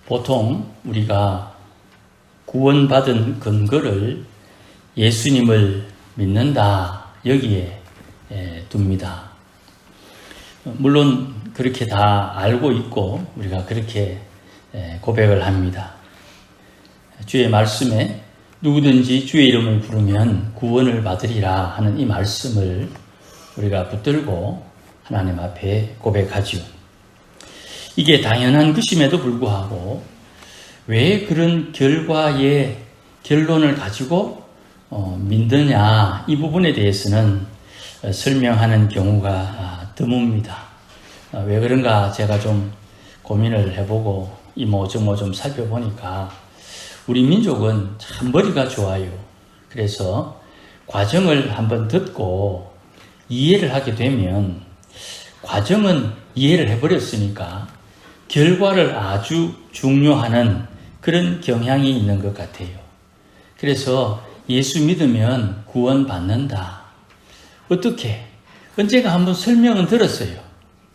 보통 우리가 구원받은 근거를 예수님을 믿는다 여기에 둡니다. 물론 그렇게 다 알고 있고 우리가 그렇게 고백을 합니다. 주의 말씀에 누구든지 주의 이름을 부르면 구원을 받으리라 하는 이 말씀을 우리가 붙들고 하나님 앞에 고백하지요. 이게 당연한 것임에도 불구하고 왜 그런 결과의 결론을 가지고 믿느냐 이 부분에 대해서는 설명하는 경우가 드뭅니다. 왜 그런가 제가 좀 고민을 해보고 이모저모 좀 살펴보니까 우리 민족은 참 머리가 좋아요. 그래서 과정을 한번 듣고 이해를 하게 되면 과정은 이해를 해버렸으니까 결과를 아주 중요하는 그런 경향이 있는 것 같아요. 그래서 예수 믿으면 구원받는다. 어떻게? 언제가 한번 설명은 들었어요.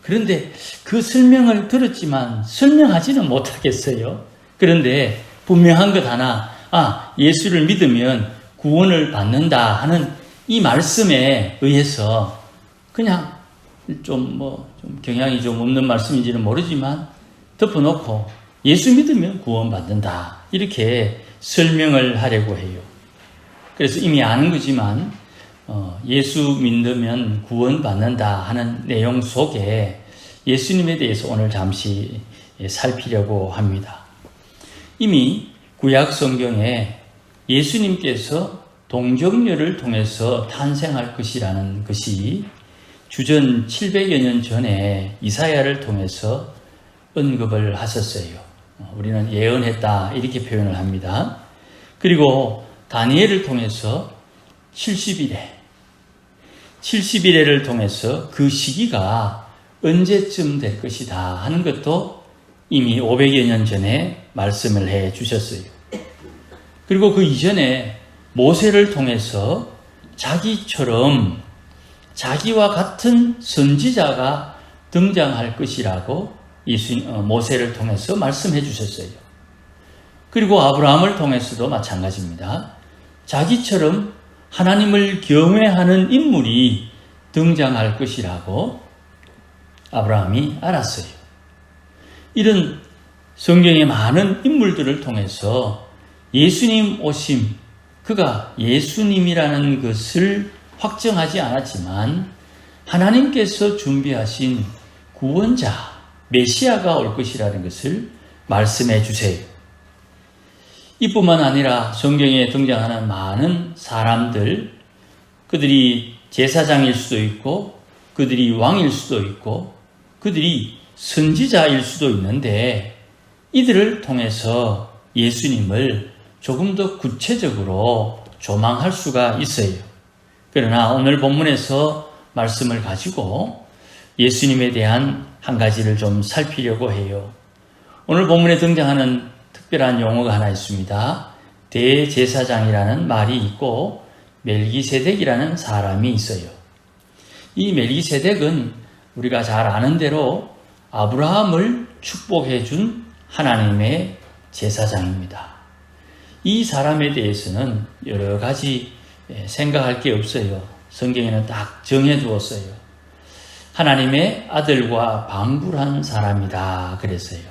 그런데 그 설명을 들었지만 설명하지는 못하겠어요. 그런데 분명한 것 하나, 예수를 믿으면 구원을 받는다 하는 이 말씀에 의해서 그냥 좀 경향이 좀 없는 말씀인지는 모르지만 덮어놓고 예수 믿으면 구원받는다 이렇게 설명을 하려고 해요. 그래서 이미 아는 거지만 예수 믿으면 구원받는다 하는 내용 속에 예수님에 대해서 오늘 잠시 살피려고 합니다. 이미 구약 성경에 예수님께서 동정녀를 통해서 탄생할 것이라는 것이 주전 700여 년 전에 이사야를 통해서 언급을 하셨어요. 우리는 예언했다 이렇게 표현을 합니다. 그리고 다니엘을 통해서 70일을 통해서 그 시기가 언제쯤 될 것이다 하는 것도 이미 500여 년 전에 말씀을 해 주셨어요. 그리고 그 이전에 모세를 통해서 자기처럼 자기와 같은 선지자가 등장할 것이라고 모세를 통해서 말씀해 주셨어요. 그리고 아브라함을 통해서도 마찬가지입니다. 자기처럼 하나님을 경외하는 인물이 등장할 것이라고 아브라함이 알았어요. 이런 성경의 많은 인물들을 통해서 예수님 오심, 그가 예수님이라는 것을 확정하지 않았지만 하나님께서 준비하신 구원자, 메시아가 올 것이라는 것을 말씀해 주세요. 이뿐만 아니라 성경에 등장하는 많은 사람들, 그들이 제사장일 수도 있고 그들이 왕일 수도 있고 그들이 선지자일 수도 있는데 이들을 통해서 예수님을 조금 더 구체적으로 조망할 수가 있어요. 그러나 오늘 본문에서 말씀을 가지고 예수님에 대한 한 가지를 좀 살피려고 해요. 오늘 본문에 등장하는 특별한 용어가 하나 있습니다. 대제사장이라는 말이 있고 멜기세덱이라는 사람이 있어요. 이 멜기세덱은 우리가 잘 아는 대로 아브라함을 축복해 준 하나님의 제사장입니다. 이 사람에 대해서는 여러 가지 생각할 게 없어요. 성경에는 딱 정해 두었어요. 하나님의 아들과 방불한 사람이다 그랬어요.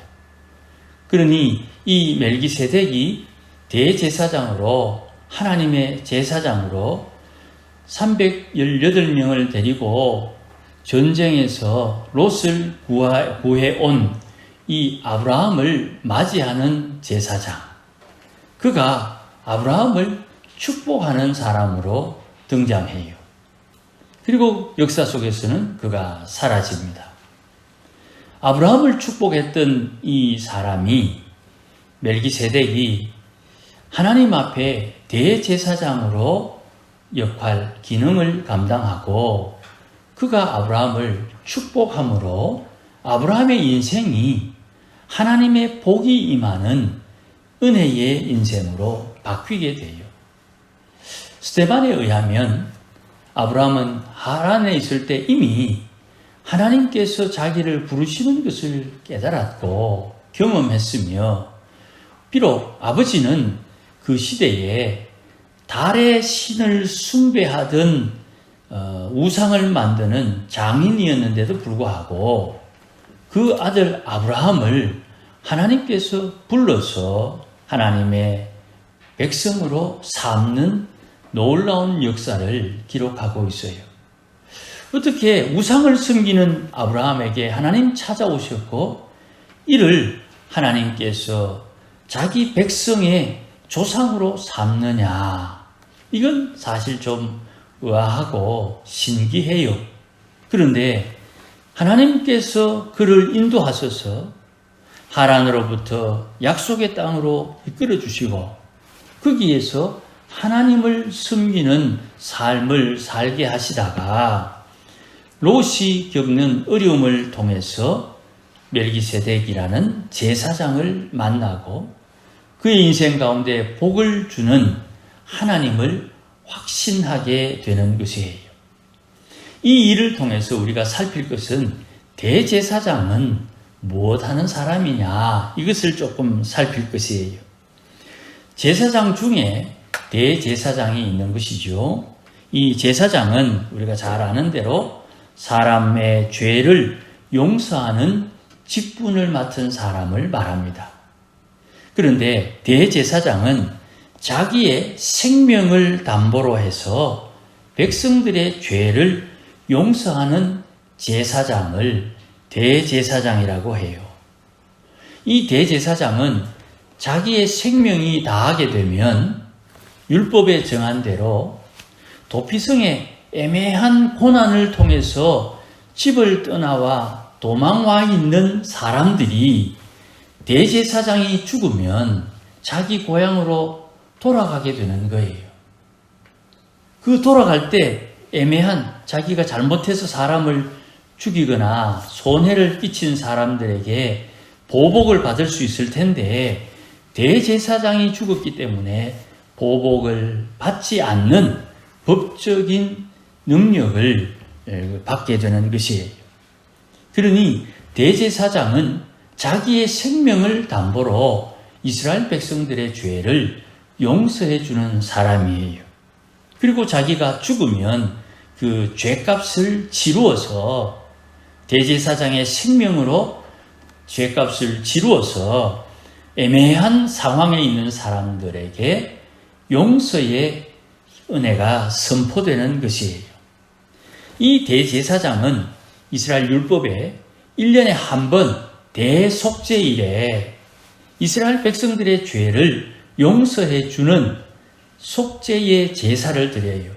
그러니 이 멜기세덱이 대제사장으로 하나님의 제사장으로 318명을 데리고 전쟁에서 롯을 구해온 이 아브라함을 맞이하는 제사장, 그가 아브라함을 축복하는 사람으로 등장해요. 그리고 역사 속에서는 그가 사라집니다. 아브라함을 축복했던 이 사람이 멜기세덱이 하나님 앞에 대제사장으로 역할, 기능을 감당하고 그가 아브라함을 축복함으로 아브라함의 인생이 하나님의 복이 임하는 은혜의 인생으로 바뀌게 돼요. 스데반에 의하면 아브라함은 하란에 있을 때 이미 하나님께서 자기를 부르시는 것을 깨달았고 경험했으며, 비록 아버지는 그 시대에 달의 신을 숭배하던 우상을 만드는 장인이었는데도 불구하고 그 아들 아브라함을 하나님께서 불러서 하나님의 백성으로 삼는 놀라운 역사를 기록하고 있어요. 어떻게 우상을 섬기는 아브라함에게 하나님 찾아오셨고 이를 하나님께서 자기 백성의 조상으로 삼느냐, 이건 사실 좀 의아하고 신기해요. 그런데 하나님께서 그를 인도하셔서 하란으로부터 약속의 땅으로 이끌어 주시고 거기에서 하나님을 섬기는 삶을 살게 하시다가 롯이 겪는 어려움을 통해서 멜기세덱이라는 제사장을 만나고 그의 인생 가운데 복을 주는 하나님을 확신하게 되는 것이에요. 이 일을 통해서 우리가 살필 것은 대제사장은 무엇하는 사람이냐, 이것을 조금 살필 것이에요. 제사장 중에 대제사장이 있는 것이죠. 이 제사장은 우리가 잘 아는 대로 사람의 죄를 용서하는 직분을 맡은 사람을 말합니다. 그런데 대제사장은 자기의 생명을 담보로 해서 백성들의 죄를 용서하는 제사장을 대제사장이라고 해요. 이 대제사장은 자기의 생명이 다하게 되면 율법에 정한 대로 도피성의 애매한 고난을 통해서 집을 떠나와 도망와 있는 사람들이 대제사장이 죽으면 자기 고향으로 돌아가게 되는 거예요. 그 돌아갈 때 애매한, 자기가 잘못해서 사람을 죽이거나 손해를 끼친 사람들에게 보복을 받을 수 있을 텐데 대제사장이 죽었기 때문에 보복을 받지 않는 법적인 능력을 받게 되는 것이에요. 그러니 대제사장은 자기의 생명을 담보로 이스라엘 백성들의 죄를 용서해 주는 사람이에요. 그리고 자기가 죽으면 그 죄값을 치루어서 대제사장의 생명으로 죄값을 치루어서 애매한 상황에 있는 사람들에게 용서의 은혜가 선포되는 것이에요. 이 대제사장은 이스라엘 율법에 1년에 한 번 대속죄일에 이스라엘 백성들의 죄를 용서해 주는 속죄의 제사를 드려요.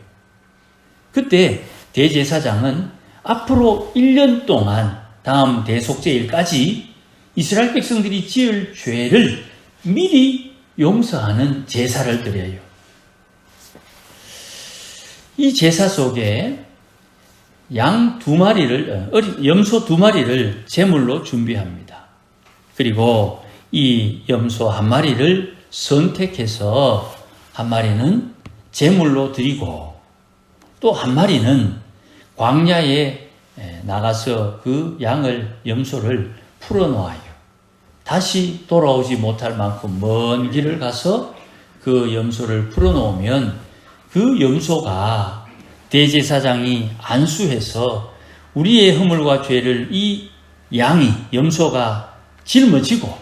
그때 대제사장은 앞으로 1년 동안 다음 대속죄일까지 이스라엘 백성들이 지을 죄를 미리 용서하는 제사를 드려요. 이 제사 속에 양 2마리를, 염소 2마리를 제물로 준비합니다. 그리고 이 염소 1마리를 선택해서 1마리는 제물로 드리고 또 1마리는 광야에 나가서 그 양을, 염소를 풀어놓아요. 다시 돌아오지 못할 만큼 먼 길을 가서 그 염소를 풀어놓으면 그 염소가 대제사장이 안수해서 우리의 허물과 죄를 이 양이, 염소가 짊어지고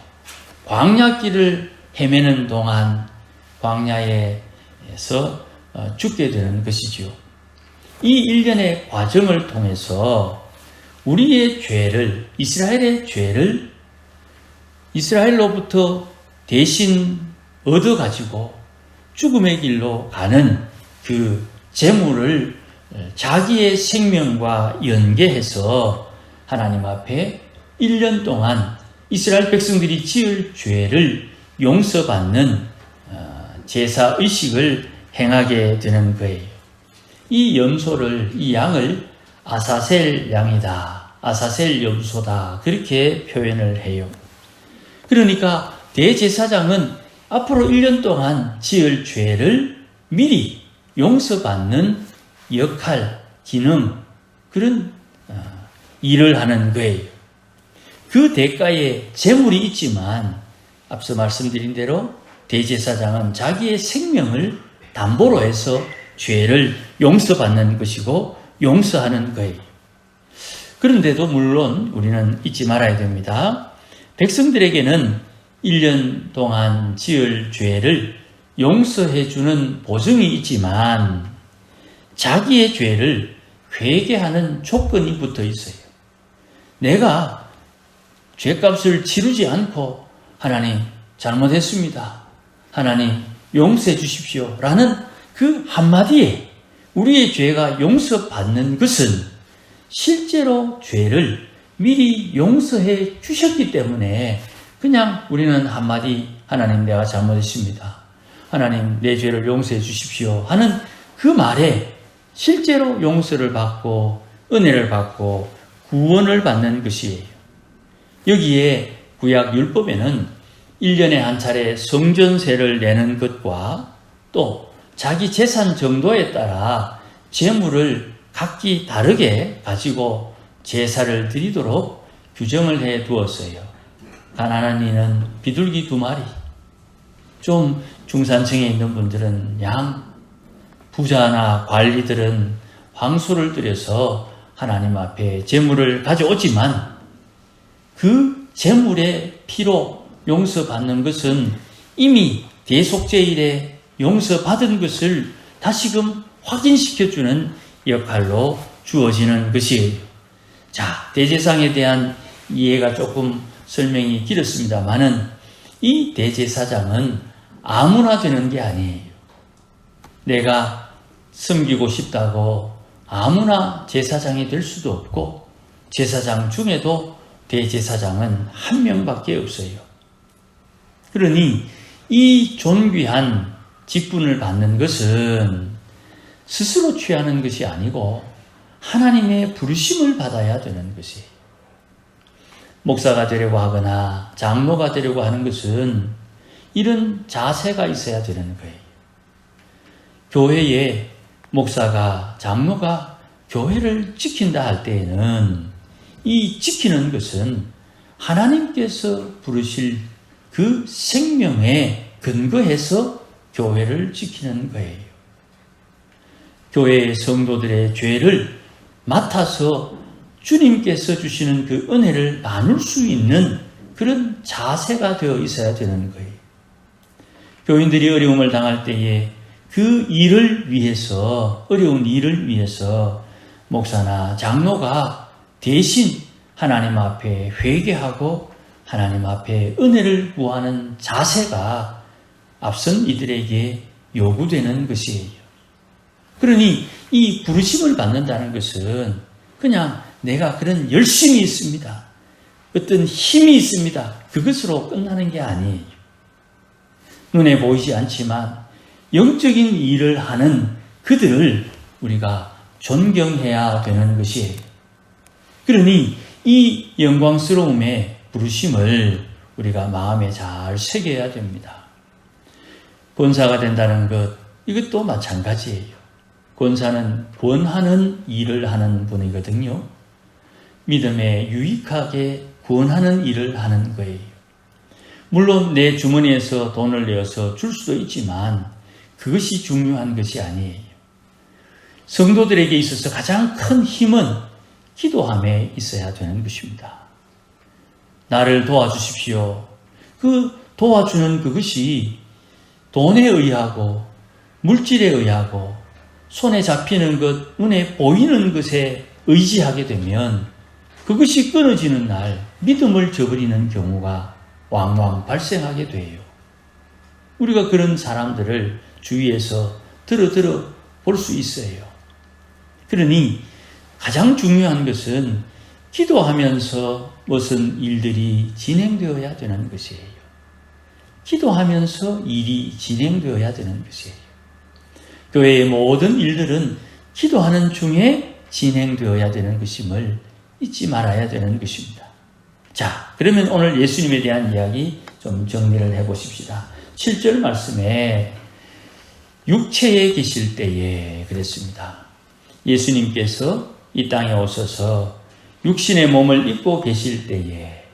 광야길을 헤매는 동안 광야에서 죽게 되는 것이지요. 이 일련의 과정을 통해서 우리의 죄를, 이스라엘의 죄를 이스라엘로부터 대신 얻어가지고 죽음의 길로 가는 그 제물을 자기의 생명과 연계해서 하나님 앞에 1년 동안 이스라엘 백성들이 지을 죄를 용서받는 제사의식을 행하게 되는 거예요. 이 염소를, 이 양을 아사셀 양이다, 아사셀 염소다, 그렇게 표현을 해요. 그러니까 대제사장은 앞으로 1년 동안 지을 죄를 미리 용서받는 역할, 기능, 그런 일을 하는 거예요. 그 대가에 재물이 있지만 앞서 말씀드린 대로 대제사장은 자기의 생명을 담보로 해서 죄를 용서받는 것이고 용서하는 거예요. 그런데도 물론 우리는 잊지 말아야 됩니다. 백성들에게는 1년 동안 지을 죄를 용서해 주는 보증이 있지만 자기의 죄를 회개하는 조건이 붙어 있어요. 내가 죄값을 치르지 않고 하나님 잘못했습니다. 하나님 용서해 주십시오. 라는 그 한마디에 우리의 죄가 용서받는 것은 실제로 죄를 미리 용서해 주셨기 때문에 그냥 우리는 한마디 하나님 내가 잘못했습니다. 하나님 내 죄를 용서해 주십시오 하는 그 말에 실제로 용서를 받고 은혜를 받고 구원을 받는 것이에요. 여기에 구약 율법에는 1년에 한 차례 성전세를 내는 것과 또 자기 재산 정도에 따라 재물을 각기 다르게 가지고 제사를 드리도록 규정을 해 두었어요. 가난한 이는 비둘기 2마리, 좀 중산층에 있는 분들은 양, 부자나 관리들은 황소를 들여서 하나님 앞에 제물을 가져오지만 그 제물의 피로 용서받는 것은 이미 대속죄일에 용서받은 것을 다시금 확인시켜주는 역할로 주어지는 것이에요. 자, 대제사장에 대한 이해가 조금 설명이 길었습니다만은 이 대제사장은 아무나 되는 게 아니에요. 내가 섬기고 싶다고 아무나 제사장이 될 수도 없고 제사장 중에도 대제사장은 한 명밖에 없어요. 그러니 이 존귀한 직분을 받는 것은 스스로 취하는 것이 아니고 하나님의 부르심을 받아야 되는 것이에요. 목사가 되려고 하거나 장로가 되려고 하는 것은 이런 자세가 있어야 되는 거예요. 교회에 목사가, 장로가 교회를 지킨다 할 때에는 이 지키는 것은 하나님께서 부르실 그 생명에 근거해서 교회를 지키는 거예요. 교회의 성도들의 죄를 맡아서 주님께서 주시는 그 은혜를 나눌 수 있는 그런 자세가 되어 있어야 되는 거예요. 교인들이 어려움을 당할 때에 그 일을 위해서, 어려운 일을 위해서 목사나 장로가 대신 하나님 앞에 회개하고 하나님 앞에 은혜를 구하는 자세가 앞선 이들에게 요구되는 것이에요. 그러니 이 부르심을 받는다는 것은 그냥 내가 그런 열심이 있습니다, 어떤 힘이 있습니다, 그것으로 끝나는 게 아니에요. 눈에 보이지 않지만 영적인 일을 하는 그들을 우리가 존경해야 되는 것이에요. 그러니 이 영광스러움의 부르심을 우리가 마음에 잘 새겨야 됩니다. 권사가 된다는 것, 이것도 마찬가지예요. 권사는 구원하는 일을 하는 분이거든요. 믿음에 유익하게 구원하는 일을 하는 거예요. 물론 내 주머니에서 돈을 내어서 줄 수도 있지만 그것이 중요한 것이 아니에요. 성도들에게 있어서 가장 큰 힘은 기도함에 있어야 되는 것입니다. 나를 도와주십시오. 그 도와주는 그것이 돈에 의하고 물질에 의하고 손에 잡히는 것, 눈에 보이는 것에 의지하게 되면 그것이 끊어지는 날 믿음을 저버리는 경우가 왕왕 발생하게 돼요. 우리가 그런 사람들을 주위에서 들어 볼 수 있어요. 그러니 가장 중요한 것은 기도하면서 무슨 일들이 진행되어야 되는 것이에요. 기도하면서 일이 진행되어야 되는 것이에요. 교회의 모든 일들은 기도하는 중에 진행되어야 되는 것임을 잊지 말아야 되는 것입니다. 자, 그러면 오늘 예수님에 대한 이야기 좀 정리를 해보십시다. 7절 말씀에 육체에 계실 때에 그랬습니다. 예수님께서 이 땅에 오셔서 육신의 몸을 입고 계실 때에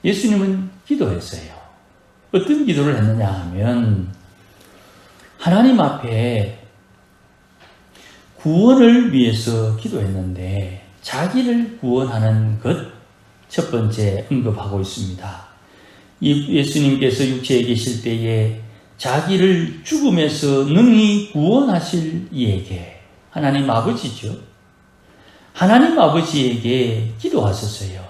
예수님은 기도했어요. 어떤 기도를 했느냐 하면 하나님 앞에 구원을 위해서 기도했는데 자기를 구원하는 것 첫 번째 언급하고 있습니다. 예수님께서 육체에 계실 때에 자기를 죽음에서 능히 구원하실 이에게, 하나님 아버지죠. 하나님 아버지에게 기도하셨어요.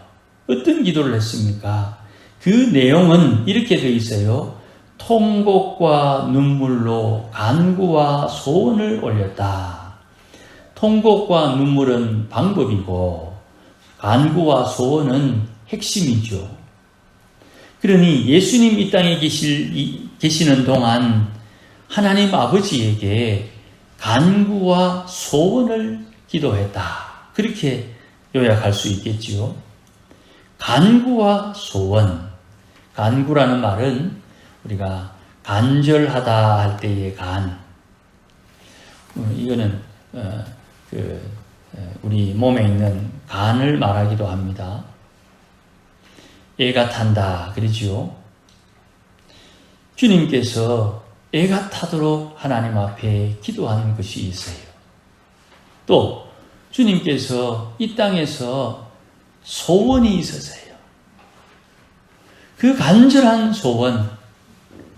어떤 기도를 했습니까? 그 내용은 이렇게 되어 있어요. 통곡과 눈물로 간구와 소원을 올렸다. 통곡과 눈물은 방법이고 간구와 소원은 핵심이죠. 그러니 예수님 이 땅에 계시는 동안 하나님 아버지에게 간구와 소원을 기도했다. 그렇게 요약할 수 있겠지요. 간구와 소원. 간구라는 말은 우리가 간절하다 할 때의 간. 이거는 우리 몸에 있는 간을 말하기도 합니다. 애가 탄다 그러지요. 주님께서 애가 타도록 하나님 앞에 기도하는 것이 있어요. 또 주님께서 이 땅에서 소원이 있었어요. 그 간절한 소원,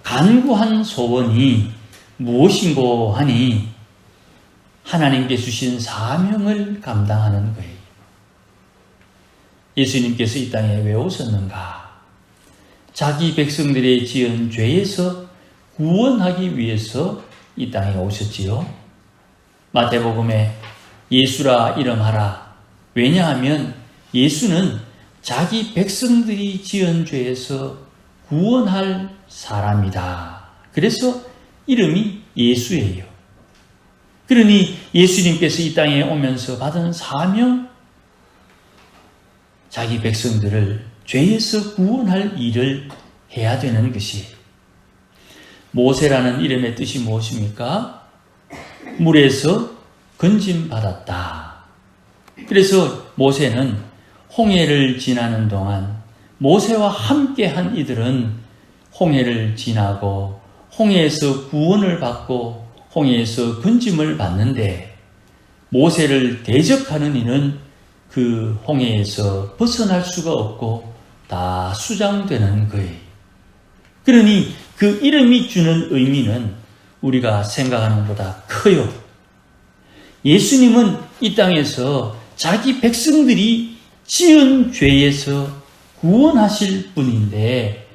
간구한 소원이 무엇인고 하니 하나님께 주신 사명을 감당하는 거예요. 예수님께서 이 땅에 왜 오셨는가? 자기 백성들의 지은 죄에서 구원하기 위해서 이 땅에 오셨지요. 마태복음에 예수라 이름하라. 왜냐하면 예수는 자기 백성들이 지은 죄에서 구원할 사람이다. 그래서 이름이 예수예요. 그러니 예수님께서 이 땅에 오면서 받은 사명, 자기 백성들을 죄에서 구원할 일을 해야 되는 것이. 모세라는 이름의 뜻이 무엇입니까? 물에서 건짐받았다. 그래서 모세는 홍해를 지나는 동안 모세와 함께한 이들은 홍해를 지나고 홍해에서 구원을 받고 홍해에서 건짐을 받는데 모세를 대적하는 이는 그 홍해에서 벗어날 수가 없고 다 수장되는 거예요. 그러니 그 이름이 주는 의미는 우리가 생각하는 것보다 커요. 예수님은 이 땅에서 자기 백성들이 지은 죄에서 구원하실 분인데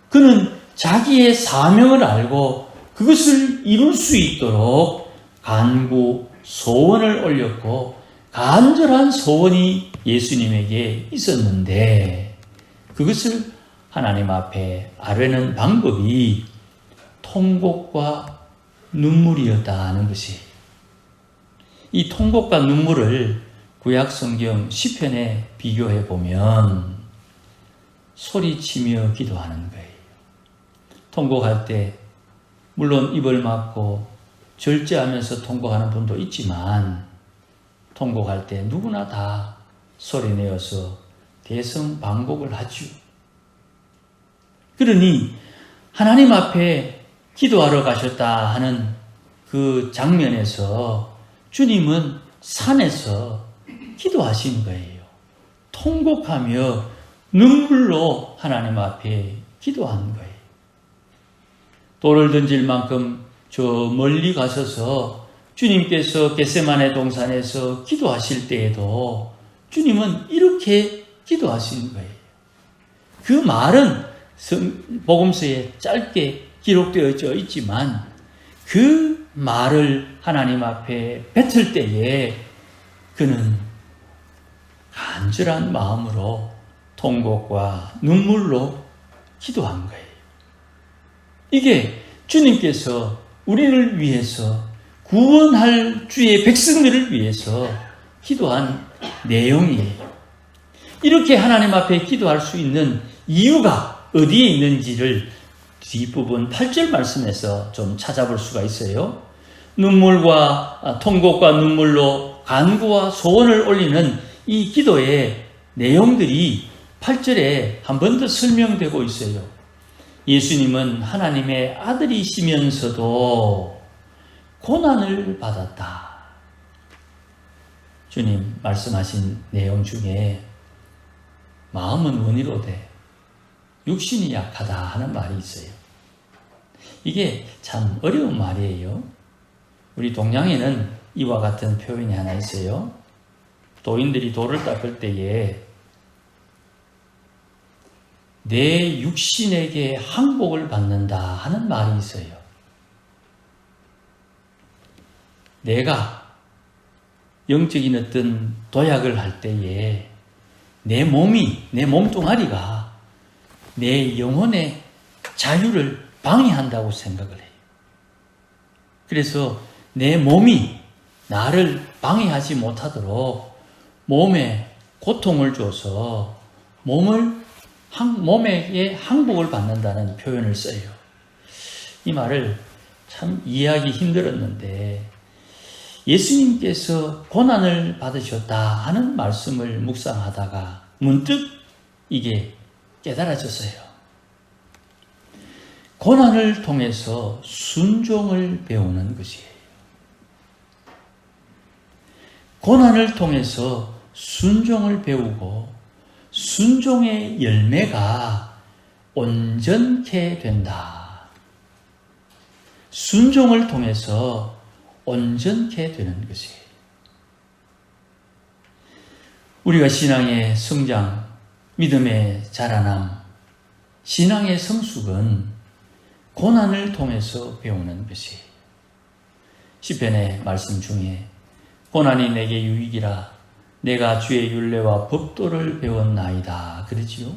그는 자기의 사명을 알고 그것을 이룰 수 있도록 간구, 소원을 올렸고 간절한 소원이 예수님에게 있었는데 그것을 하나님 앞에 아뢰는 방법이 통곡과 눈물이었다는 것이. 이 통곡과 눈물을 구약성경 시편에 비교해 보면 소리치며 기도하는 거예요. 통곡할 때 물론 입을 막고 절제하면서 통곡하는 분도 있지만 통곡할 때 누구나 다 소리내어서 대성방곡을 하죠. 그러니 하나님 앞에 기도하러 가셨다 하는 그 장면에서 주님은 산에서 기도하신 거예요. 통곡하며 눈물로 하나님 앞에 기도한 거예요. 돌을 던질 만큼 저 멀리 가셔서 주님께서 겟세마네 동산에서 기도하실 때에도 주님은 이렇게 기도하시는 거예요. 그 말은 복음서에 짧게 기록되어져 있지만 그 말을 하나님 앞에 뱉을 때에 그는 간절한 마음으로 통곡과 눈물로 기도한 거예요. 이게 주님께서 우리를 위해서 구원할 주의 백성들을 위해서 기도한 내용이에요. 이렇게 하나님 앞에 기도할 수 있는 이유가 어디에 있는지를 뒷부분 8절 말씀에서 좀 찾아볼 수가 있어요. 눈물과 통곡과 눈물로 간구와 소원을 올리는 이 기도의 내용들이 8절에 한 번 더 설명되고 있어요. 예수님은 하나님의 아들이시면서도 고난을 받았다. 주님 말씀하신 내용 중에 마음은 원이로되 육신이 약하다 하는 말이 있어요. 이게 참 어려운 말이에요. 우리 동양에는 이와 같은 표현이 하나 있어요. 도인들이 돌을 닦을 때에 내 육신에게 항복을 받는다 하는 말이 있어요. 내가 영적인 어떤 도약을 할 때에 내 몸이, 내 몸뚱아리가 내 영혼의 자유를 방해한다고 생각을 해요. 그래서 내 몸이 나를 방해하지 못하도록 몸에 고통을 줘서 몸에게 항복을 받는다는 표현을 써요. 이 말을 참 이해하기 힘들었는데 예수님께서 고난을 받으셨다 하는 말씀을 묵상하다가 문득 이게 깨달아졌어요. 고난을 통해서 순종을 배우는 것이에요. 고난을 통해서 순종을 배우고 순종의 열매가 온전케 된다. 순종을 통해서 온전케 되는 것이에요. 우리가 신앙의 성장, 믿음의 자라남, 신앙의 성숙은 고난을 통해서 배우는 것이에요. 시편의 말씀 중에 고난이 내게 유익이라 내가 주의 율례와 법도를 배웠나이다 그러지요.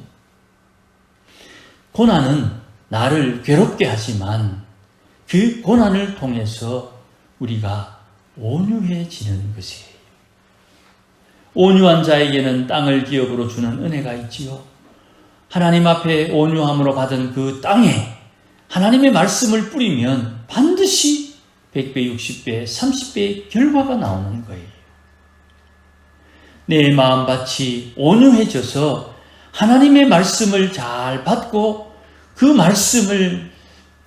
고난은 나를 괴롭게 하지만 그 고난을 통해서 우리가 온유해지는 것이에요. 온유한 자에게는 땅을 기업으로 주는 은혜가 있지요. 하나님 앞에 온유함으로 받은 그 땅에 하나님의 말씀을 뿌리면 반드시 100배, 60배, 30배의 결과가 나오는 거예요. 내 마음밭이 온유해져서 하나님의 말씀을 잘 받고 그 말씀을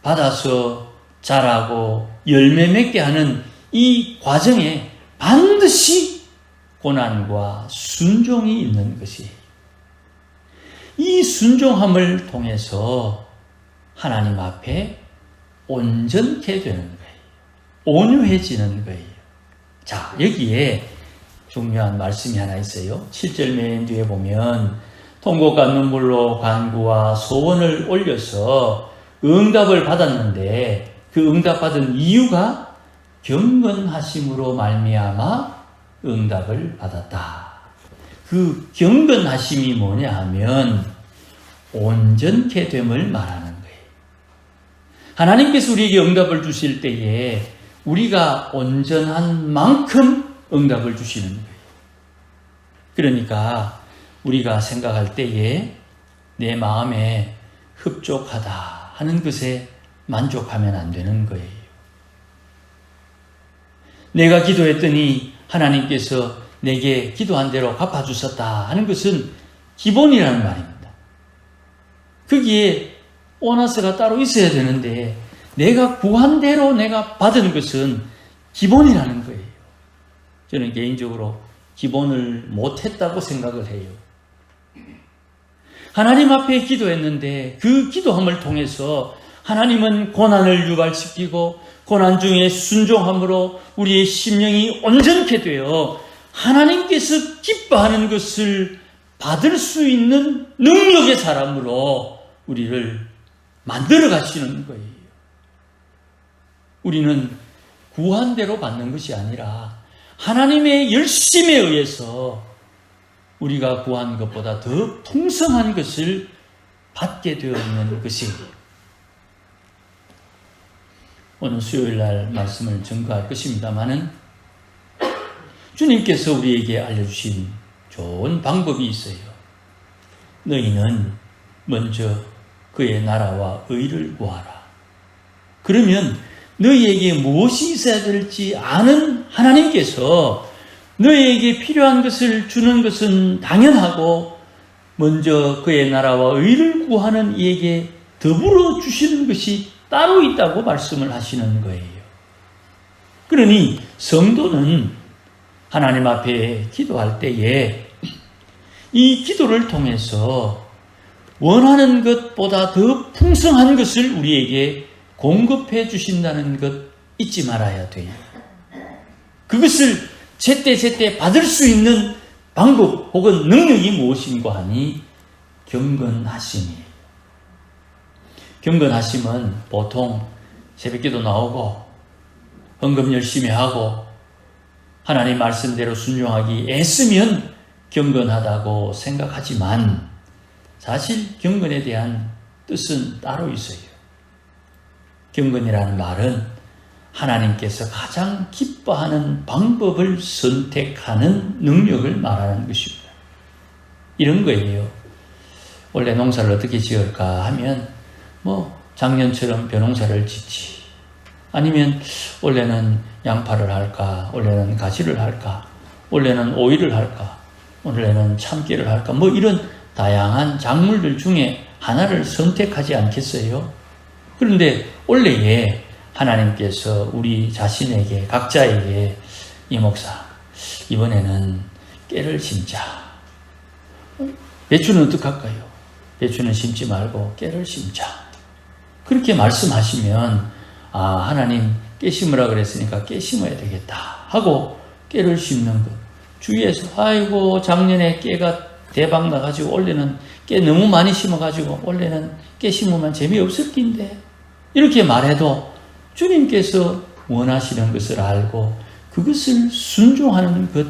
받아서 자라고 열매 맺게 하는 이 과정에 반드시 고난과 순종이 있는 것이에요. 이 순종함을 통해서 하나님 앞에 온전케 되는 거예요. 온유해지는 거예요. 자, 여기에 중요한 말씀이 하나 있어요. 7절 맨 뒤에 보면 통곡과 눈물로 간구와 소원을 올려서 응답을 받았는데 그 응답받은 이유가 경건하심으로 말미암아 응답을 받았다. 그 경건하심이 뭐냐 하면 온전케 됨을 말하는 거예요. 하나님께서 우리에게 응답을 주실 때에 우리가 온전한 만큼 응답을 주시는 거예요. 그러니까 우리가 생각할 때에 내 마음에 흡족하다 하는 것에 만족하면 안 되는 거예요. 내가 기도했더니 하나님께서 내게 기도한 대로 갚아주셨다 하는 것은 기본이라는 말입니다. 거기에 보너스가 따로 있어야 되는데 내가 구한 대로 내가 받은 것은 기본이라는 거예요. 저는 개인적으로 기본을 못했다고 생각을 해요. 하나님 앞에 기도했는데 그 기도함을 통해서 하나님은 고난을 유발시키고 고난 중에 순종함으로 우리의 심령이 온전케 되어 하나님께서 기뻐하는 것을 받을 수 있는 능력의 사람으로 우리를 만들어 가시는 거예요. 우리는 구한 대로 받는 것이 아니라 하나님의 열심에 의해서 우리가 구한 것보다 더 풍성한 것을 받게 되어 있는 것이에요. 오늘 수요일 날 말씀을 전가할 것입니다마는 주님께서 우리에게 알려주신 좋은 방법이 있어요. 너희는 먼저 그의 나라와 의를 구하라. 그러면 너희에게 무엇이 있어야 될지 아는 하나님께서 너희에게 필요한 것을 주는 것은 당연하고 먼저 그의 나라와 의를 구하는 이에게 더불어 주시는 것이 따로 있다고 말씀을 하시는 거예요. 그러니 성도는 하나님 앞에 기도할 때에 이 기도를 통해서 원하는 것보다 더 풍성한 것을 우리에게 공급해 주신다는 것 잊지 말아야 돼요. 그것을 제때제때 받을 수 있는 방법 혹은 능력이 무엇인가 하니 경건하심이에요. 경건하심은 보통 새벽기도 나오고 헌금 열심히 하고 하나님 말씀대로 순종하기 애쓰면 경건하다고 생각하지만 사실 경건에 대한 뜻은 따로 있어요. 경건이라는 말은 하나님께서 가장 기뻐하는 방법을 선택하는 능력을 말하는 것입니다. 이런 거예요. 원래 농사를 어떻게 지을까 하면 작년처럼 벼농사를 짓지, 아니면 원래는 양파를 할까, 원래는 가지를 할까, 원래는 오이를 할까, 원래는 참깨를 할까, 이런 다양한 작물들 중에 하나를 선택하지 않겠어요? 그런데 원래에 하나님께서 우리 자신에게, 각자에게 이 목사, 이번에는 깨를 심자. 배추는 어떡할까요? 배추는 심지 말고 깨를 심자. 그렇게 말씀하시면 하나님 깨 심으라 그랬으니까 깨 심어야 되겠다 하고 깨를 심는 것. 주위에서 아이고 작년에 깨가 대박 나가지고 올해는 깨 너무 많이 심어가지고 올해는 깨 심으면 재미없을 낀데, 이렇게 말해도 주님께서 원하시는 것을 알고 그것을 순종하는 것,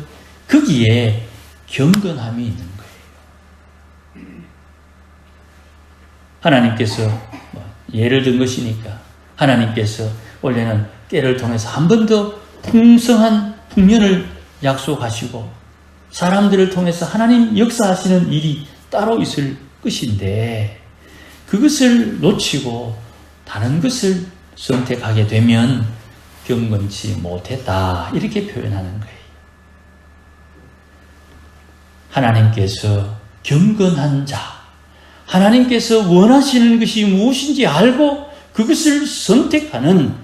거기에 경건함이 있는 거예요. 하나님께서 예를 든 것이니까 하나님께서 원래는 깨를 통해서 한 번 더 풍성한 풍년을 약속하시고 사람들을 통해서 하나님 역사하시는 일이 따로 있을 것인데, 그것을 놓치고 다른 것을 선택하게 되면 경건치 못했다, 이렇게 표현하는 거예요. 하나님께서 경건한 자, 하나님께서 원하시는 것이 무엇인지 알고 그것을 선택하는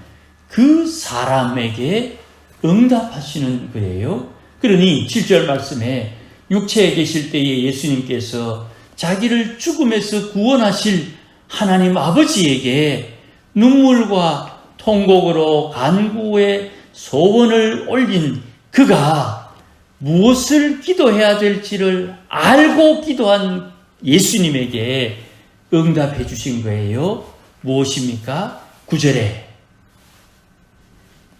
그 사람에게 응답하시는 거예요. 그러니 7절 말씀에 육체에 계실 때에 예수님께서 자기를 죽음에서 구원하실 하나님 아버지에게 눈물과 통곡으로 간구의 소원을 올린 그가 무엇을 기도해야 될지를 알고 기도한 예수님에게 응답해 주신 거예요. 무엇입니까? 9절에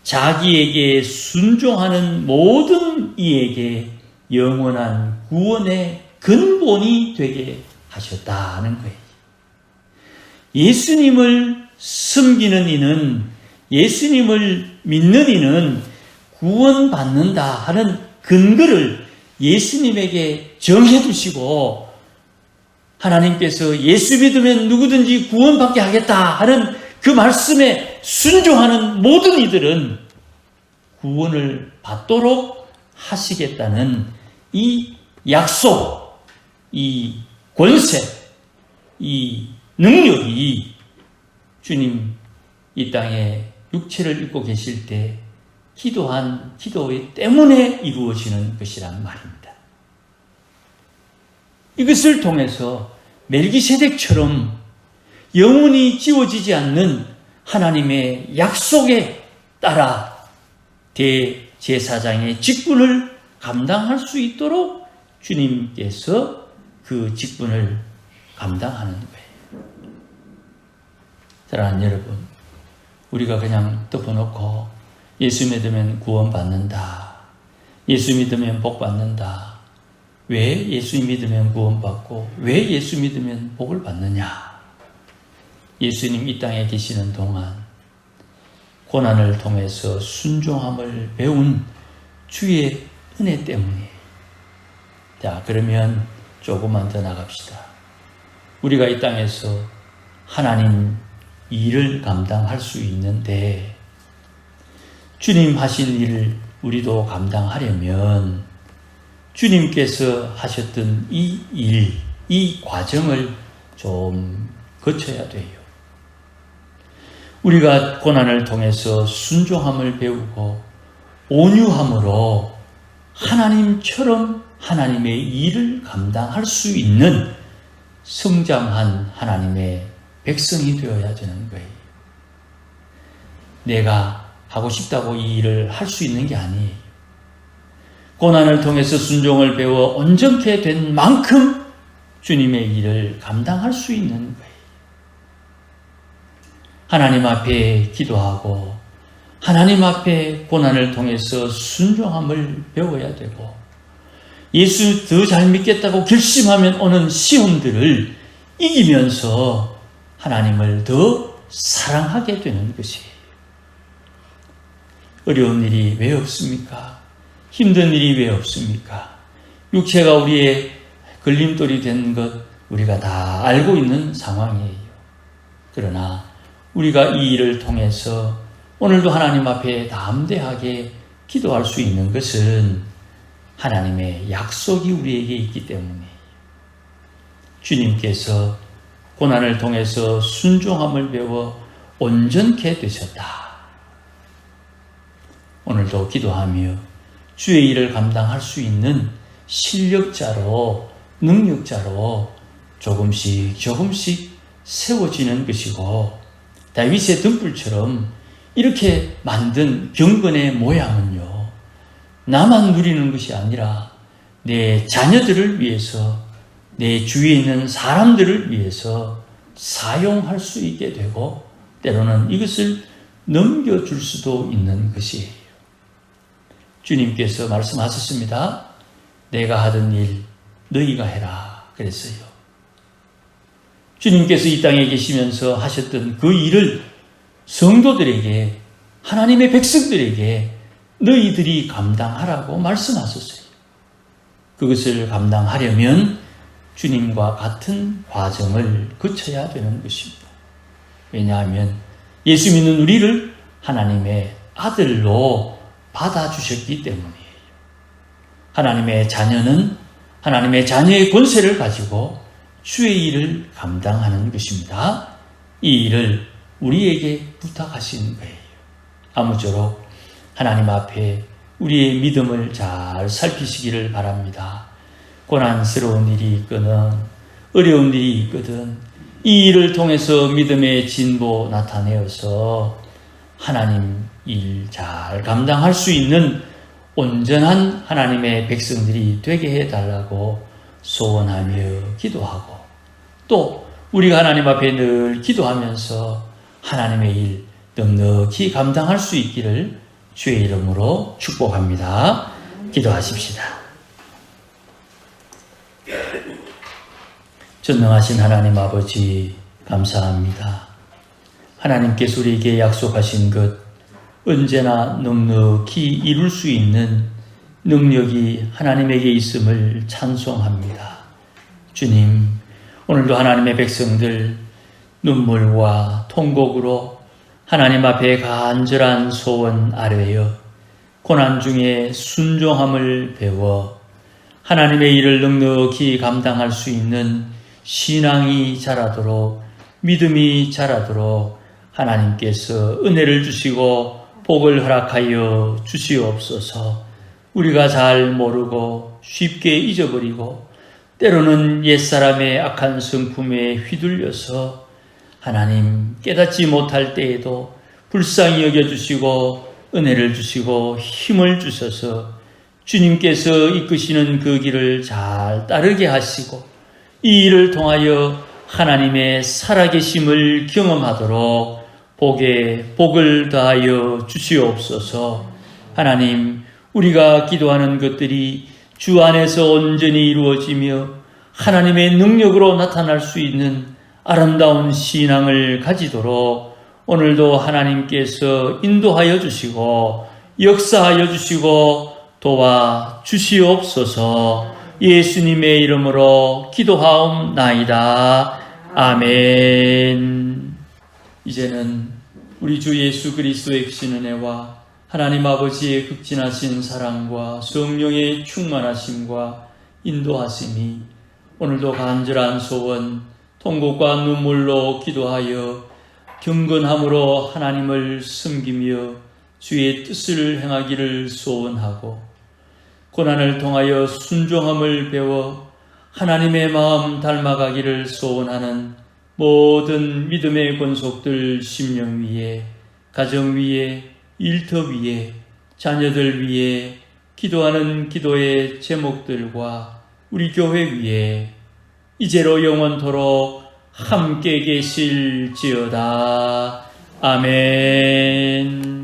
자기에게 순종하는 모든 이에게 영원한 구원의 근본이 되게 하셨다는 거예요. 예수님을 섬기는 이는, 예수님을 믿는 이는 구원받는다 하는 근거를 예수님에게 정해 두시고, 하나님께서 예수 믿으면 누구든지 구원받게 하겠다 하는 그 말씀에 순종하는 모든 이들은 구원을 받도록 하시겠다는 이 약속, 이 권세, 이 능력이 주님 이 땅에 육체를 입고 계실 때 기도한 기도 때문에 이루어지는 것이란 말입니다. 이것을 통해서 멜기세덱처럼 영원히 지워지지 않는 하나님의 약속에 따라 대제사장의 직분을 감당할 수 있도록 주님께서 그 직분을 감당하는 거예요. 사랑하는 여러분, 우리가 그냥 덮어놓고 예수 믿으면 구원받는다, 예수 믿으면 복받는다, 왜 예수 믿으면 구원받고 왜 예수 믿으면 복을 받느냐? 예수님 이 땅에 계시는 동안 고난을 통해서 순종함을 배운 주의 은혜 때문이에요. 자, 그러면 조금만 더 나갑시다. 우리가 이 땅에서 하나님 일을 감당할 수 있는데, 주님 하신 일을 우리도 감당하려면 주님께서 하셨던 이 일, 이 과정을 좀 거쳐야 돼요. 우리가 고난을 통해서 순종함을 배우고 온유함으로 하나님처럼 하나님의 일을 감당할 수 있는 성장한 하나님의 백성이 되어야 되는 거예요. 내가 하고 싶다고 이 일을 할 수 있는 게 아니에요. 고난을 통해서 순종을 배워 온전케 된 만큼 주님의 일을 감당할 수 있는 거예요. 하나님 앞에 기도하고 하나님 앞에 고난을 통해서 순종함을 배워야 되고 예수 더 잘 믿겠다고 결심하면 오는 시험들을 이기면서 하나님을 더 사랑하게 되는 것이에요. 어려운 일이 왜 없습니까? 힘든 일이 왜 없습니까? 육체가 우리의 걸림돌이 된 것 우리가 다 알고 있는 상황이에요. 그러나 우리가 이 일을 통해서 오늘도 하나님 앞에 담대하게 기도할 수 있는 것은 하나님의 약속이 우리에게 있기 때문이에요. 주님께서 고난을 통해서 순종함을 배워 온전케 되셨다. 오늘도 기도하며 주의 일을 감당할 수 있는 실력자로, 능력자로 조금씩 세워지는 것이고, 다윗의 등불처럼 이렇게 만든 경건의 모양은요, 나만 누리는 것이 아니라 내 자녀들을 위해서, 내 주위에 있는 사람들을 위해서 사용할 수 있게 되고, 때로는 이것을 넘겨줄 수도 있는 것이에요. 주님께서 말씀하셨습니다. 내가 하던 일 너희가 해라 그랬어요. 주님께서 이 땅에 계시면서 하셨던 그 일을 성도들에게, 하나님의 백성들에게 너희들이 감당하라고 말씀하셨어요. 그것을 감당하려면 주님과 같은 과정을 거쳐야 되는 것입니다. 왜냐하면 예수 믿는 우리를 하나님의 아들로 받아주셨기 때문이에요. 하나님의 자녀는 하나님의 자녀의 권세를 가지고 주의 일을 감당하는 것입니다. 이 일을 우리에게 부탁하신 거예요. 아무쪼록 하나님 앞에 우리의 믿음을 잘 살피시기를 바랍니다. 고난스러운 일이 있거든, 어려운 일이 있거든, 이 일을 통해서 믿음의 진보 나타내어서 하나님 일 잘 감당할 수 있는 온전한 하나님의 백성들이 되게 해달라고 소원하며 기도하고, 또 우리가 하나님 앞에 늘 기도하면서 하나님의 일 넉넉히 감당할 수 있기를 주의 이름으로 축복합니다. 기도하십시다. 전능하신 하나님 아버지, 감사합니다. 하나님께서 우리에게 약속하신 것 언제나 넉넉히 이룰 수 있는 능력이 하나님에게 있음을 찬송합니다. 주님, 오늘도 하나님의 백성들 눈물과 통곡으로 하나님 앞에 간절한 소원 아뢰어 고난 중에 순종함을 배워 하나님의 일을 넉넉히 감당할 수 있는 신앙이 자라도록, 믿음이 자라도록 하나님께서 은혜를 주시고 복을 허락하여 주시옵소서. 우리가 잘 모르고 쉽게 잊어버리고 때로는 옛사람의 악한 성품에 휘둘려서 하나님 깨닫지 못할 때에도 불쌍히 여겨주시고 은혜를 주시고 힘을 주셔서 주님께서 이끄시는 그 길을 잘 따르게 하시고 이 일을 통하여 하나님의 살아계심을 경험하도록 복에 복을 더하여 주시옵소서. 하나님, 우리가 기도하는 것들이 주 안에서 온전히 이루어지며 하나님의 능력으로 나타날 수 있는 아름다운 신앙을 가지도록 오늘도 하나님께서 인도하여 주시고 역사하여 주시고 도와 주시옵소서. 예수님의 이름으로 기도하옵나이다. 아멘. 이제는 우리 주 예수 그리스도의 크신 은혜와 하나님 아버지의 극진하신 사랑과 성령의 충만하심과 인도하심이 오늘도 간절한 소원, 통곡과 눈물로 기도하여 경건함으로 하나님을 섬기며 주의 뜻을 행하기를 소원하고 고난을 통하여 순종함을 배워 하나님의 마음 닮아가기를 소원하는 모든 믿음의 권속들 심령 위에, 가정 위에, 일터 위에, 자녀들 위에 기도하는 기도의 제목들과 우리 교회 위에 이제로 영원토록 함께 계실지어다. 아멘.